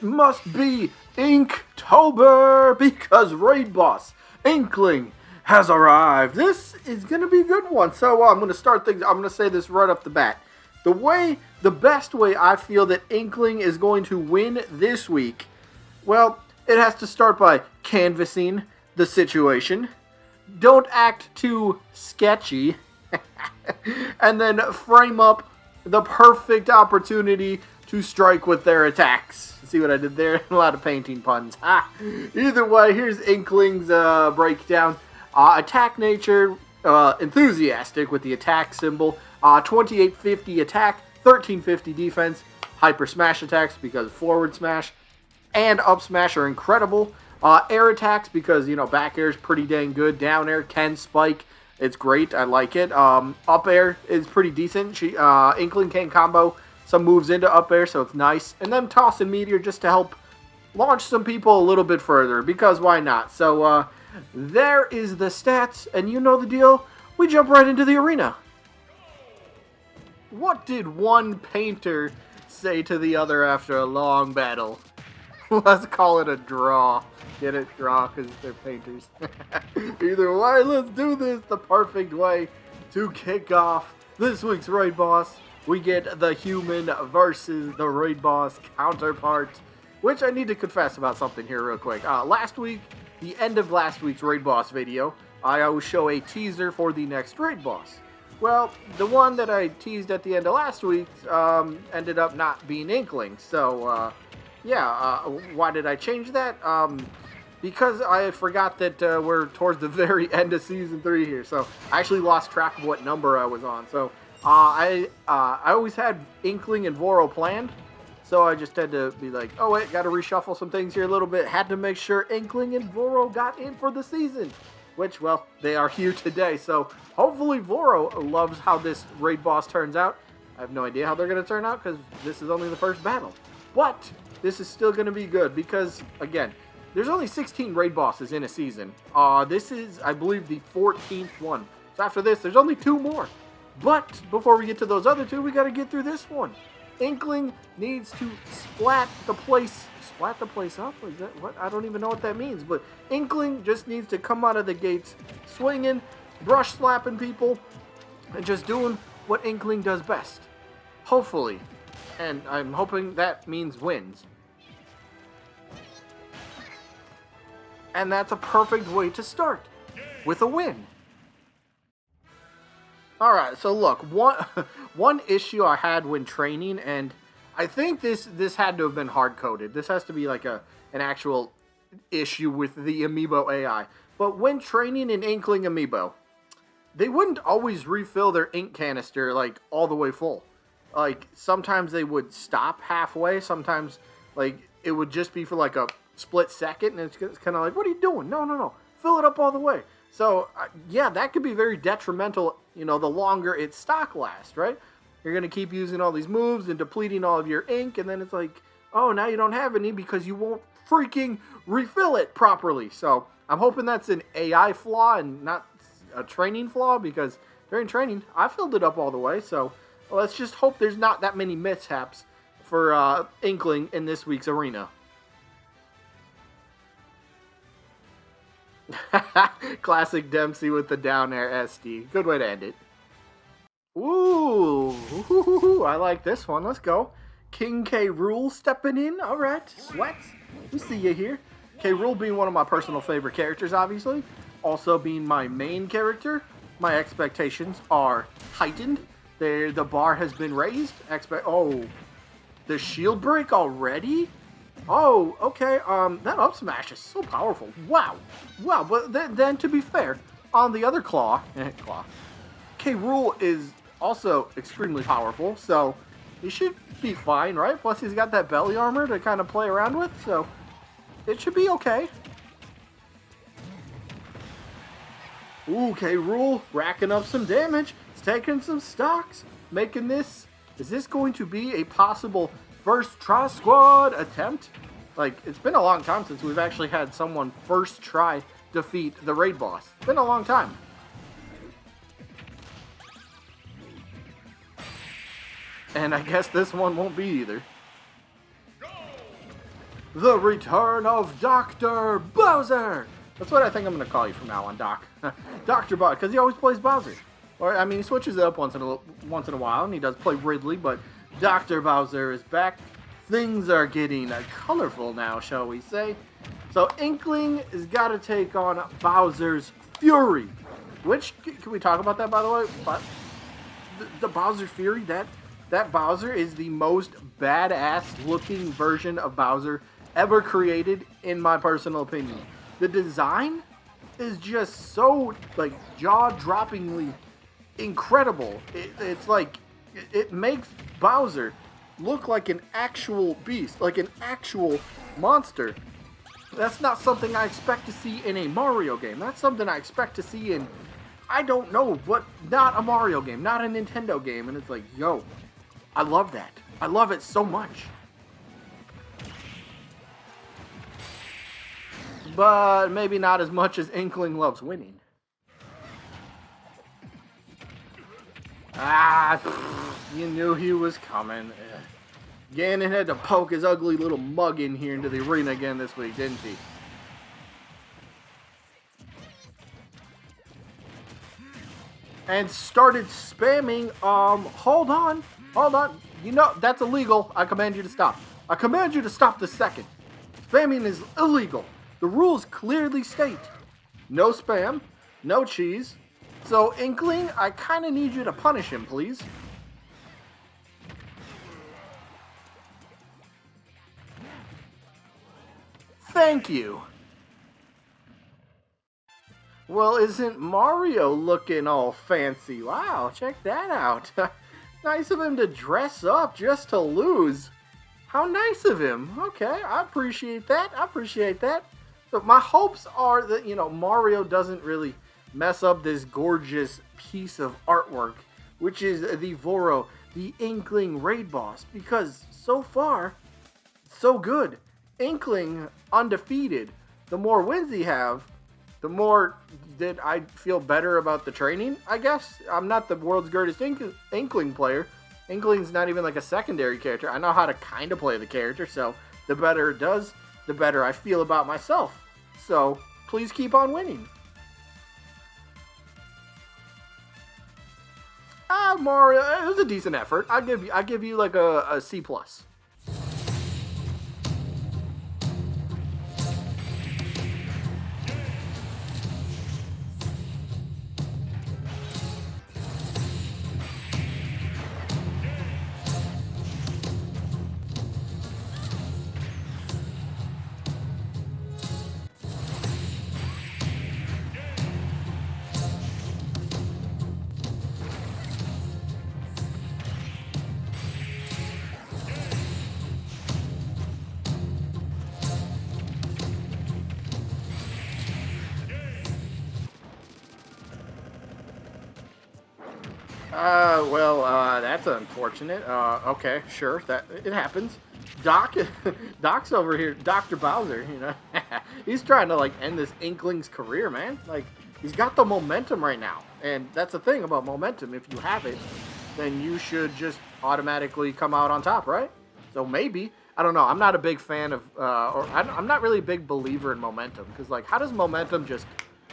It must be Inktober because Raid Boss Inkling has arrived. This is going to be a good one. So I'm going to start things. I'm going to say this right up the bat. The best way I feel that Inkling is going to win this week, well, it has to start by canvassing the situation. Don't act too sketchy. And then frame up the perfect opportunity to strike with their attacks. See what I did there? A lot of painting puns. Either way, here's Inkling's breakdown. Attack nature, enthusiastic with the attack symbol. 2850 attack, 1350 defense. Hyper smash attacks because forward smash and up smash are incredible. Air attacks because, back air is pretty dang good. Down air can spike. It's great. I like it. Up air is pretty decent. Inkling can combo some moves into up air, so it's nice. And then toss and meteor just to help launch some people a little bit further, because why not? So there is the stats, and you know the deal. We jump right into the arena. What did one painter say to the other after a long battle? Let's call it a draw. Get it? Draw, because they're painters. Either way, let's do this the perfect way to kick off this week's Raid Boss. We get the human versus the Raid Boss counterpart, which I need to confess about something here real quick. Last week, the end of last week's Raid Boss video, I always show a teaser for the next Raid Boss. Well, the one that I teased at the end of last week ended up not being Inkling. So, why did I change that? Because I forgot that we're towards the very end of Season 3 here. So, I actually lost track of what number I was on. So, I always had Inkling and Voro planned. So, I just had to be like, oh, wait, got to reshuffle some things here a little bit. Had to make sure Inkling and Voro got in for the season. Which, well, they are here today. So, hopefully Voro loves how this Raid Boss turns out. I have no idea how they're going to turn out because this is only the first battle. But this is still going to be good because, again, there's only 16 Raid Bosses in a season. This is, I believe, the 14th one. So after this, there's only 2 more. But before we get to those other 2, we got to get through this one. Inkling needs to splat the place up? Is that what? I don't even know what that means. But Inkling just needs to come out of the gates swinging, brush slapping people, and just doing what Inkling does best. Hopefully. And I'm hoping that means wins. And that's a perfect way to start. With a win. Alright, so look, one issue I had when training, and I think this had to have been hard-coded. This has to be like an actual issue with the Amiibo AI. But when training an Inkling Amiibo, they wouldn't always refill their ink canister, like, all the way full. Like, sometimes they would stop halfway. Sometimes, like, it would just be for, like, a split second. And it's kind of like, what are you doing? No. Fill it up all the way. So, yeah, that could be very detrimental, the longer its stock lasts, right? You're going to keep using all these moves and depleting all of your ink, and then it's like, oh, now you don't have any because you won't freaking refill it properly. So, I'm hoping that's an AI flaw and not a training flaw, because during training, I filled it up all the way. So, let's just hope there's not that many mishaps for Inkling in this week's arena. Classic Dempsey with the down air SD. Good way to end it. Ooh, I like this one. Let's go. King K. Rool stepping in. All right, Sweats. We see you here. K. Rool being one of my personal favorite characters, obviously. Also being my main character. My expectations are heightened. The bar has been raised. Oh, the shield break already? Oh, okay, that up smash is so powerful. Wow, but then to be fair, on the other claw, K. Rool is also extremely powerful, so he should be fine, right? Plus he's got that belly armor to kind of play around with, so it should be okay. Ooh, K. Rool racking up some damage. It's taking some stocks, making this, is this going to be a possible first try squad attempt? Like, it's been a long time since we've actually had someone first try defeat the Raid Boss. It's been a long time. And I guess this one won't be either. The return of Dr. Bowser! That's what I think I'm going to call you from now on, Doc. Dr. Bowser, because he always plays Bowser. Or, I mean, he switches it up once in a while, and he does play Ridley, but Dr. Bowser is back. Things are getting colorful now, shall we say. So, Inkling has got to take on Bowser's Fury. Which, can we talk about that, by the way? But the Bowser Fury, that Bowser is the most badass-looking version of Bowser ever created, in my personal opinion. The design is just so, like, jaw-droppingly incredible. It's like, it makes Bowser look like an actual beast, like an actual monster. That's not something I expect to see in a Mario game. That's something I expect to see in, I don't know, but not a Mario game, not a Nintendo game. And it's like, yo, I love that. I love it so much. But maybe not as much as Inkling loves winning. Ah, you knew he was coming. Ganon had to poke his ugly little mug in here into the arena again this week, didn't he? And started spamming, hold on. You know, that's illegal. I command you to stop. I command you to stop this second. Spamming is illegal. The rules clearly state no spam, no cheese. So, Inkling, I kind of need you to punish him, please. Thank you. Well, isn't Mario looking all fancy? Wow, check that out. Nice of him to dress up just to lose. How nice of him. Okay, I appreciate that. But my hopes are that, you know, Mario doesn't really mess up this gorgeous piece of artwork, which is the Voro, the Inkling raid boss, because so far, so good. Inkling undefeated. The more wins he have, the more that I feel better about the training, I guess. I'm not the world's greatest Inkling player. Inkling's not even like a secondary character. I know how to kind of play the character, so the better it does, the better I feel about myself. So, please keep on winning. Mario, it was a decent effort. I give you like a C+. That's unfortunate. Okay, sure, that it happens. Doc's over here, Dr. Bowser, you know. He's trying to, like, end this Inkling's career, man. Like, he's got the momentum right now. And that's the thing about momentum. If you have it, then you should just automatically come out on top, right? So maybe, I don't know. I'm not a big fan of, I'm not really a big believer in momentum. Because, like, how does momentum just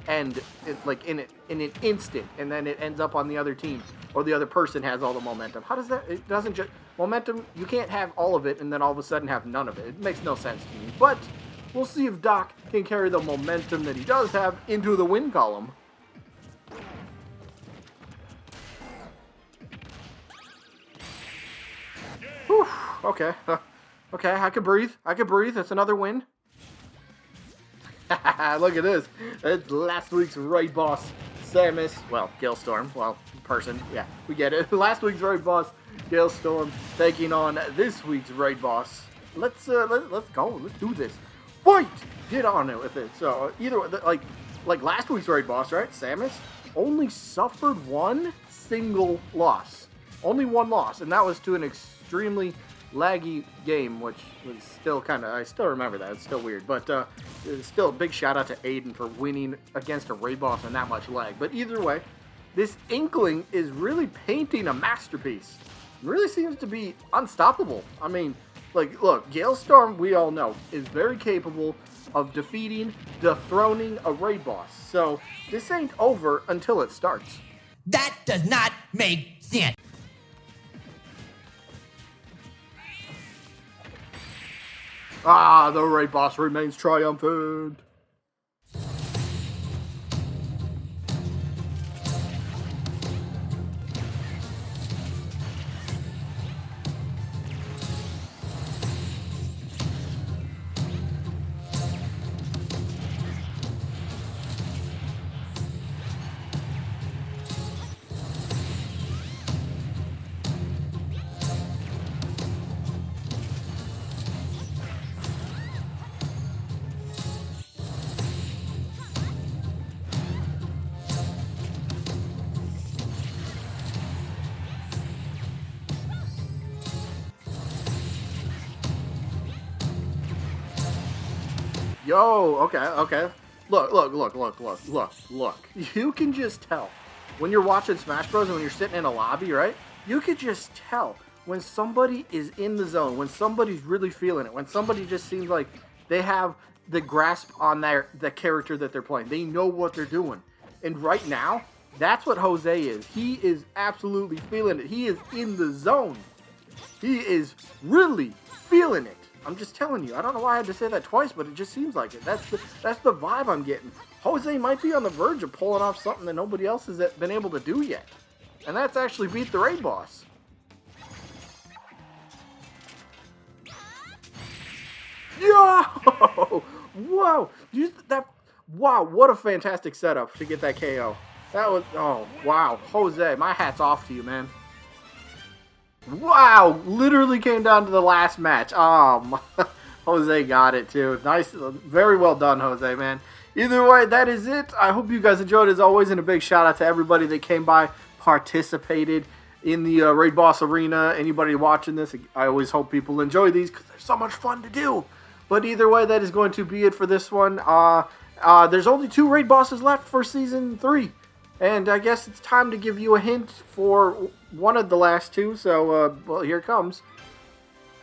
end in an instant, and then it ends up on the other team, or the other person has all the momentum? How does that? It doesn't just momentum. You can't have all of it and then all of a sudden have none of it. It makes no sense to me. But we'll see if Doc can carry the momentum that he does have into the win column. Whew, okay, okay, I can breathe. That's another win. Look at this. It's last week's raid boss, Samus. Well, Gilstorm. Well, person. Yeah, we get it. Last week's raid boss, Gilstorm, taking on this week's raid boss. Let's go. Let's do this. Fight! Get on it with it. So either like last week's raid boss, right? Samus only suffered one single loss. Only one loss, and that was to an extremely laggy game, which was still kind of, I still remember that. It's still weird, but it's still a big shout out to Aiden for winning against a raid boss on that much lag. But either way, this Inkling is really painting a masterpiece. It really seems to be unstoppable. I mean, Like, look, Galestorm, we all know, is very capable of dethroning a raid boss. So, this ain't over until it starts. That does not make sense. Ah, the raid boss remains triumphant. Yo, okay. Look. You can just tell when you're watching Smash Bros. And when you're sitting in a lobby, right? You could just tell when somebody is in the zone, when somebody's really feeling it, when somebody just seems like they have the grasp on the character that they're playing. They know what they're doing. And right now, that's what Jose is. He is absolutely feeling it. He is in the zone. He is really feeling it. I'm just telling you. I don't know why I had to say that twice, but it just seems like it. That's the vibe I'm getting. Jose might be on the verge of pulling off something that nobody else has been able to do yet. And that's actually beat the raid boss. Yo! Whoa! Wow, what a fantastic setup to get that KO. That was, oh, wow. Jose, my hat's off to you, man. Wow, literally came down to the last match. Jose got it too. Nice, very well done, Jose, man. Either way, that is it. I hope you guys enjoyed as always, and a big shout out to everybody that came by, participated in the Raid Boss Arena. Anybody watching this, I always hope people enjoy these because they're so much fun to do. But either way, that is going to be it for this one. There's only 2 raid bosses left for Season 3. And I guess it's time to give you a hint for one of the last 2, so, well, here it comes.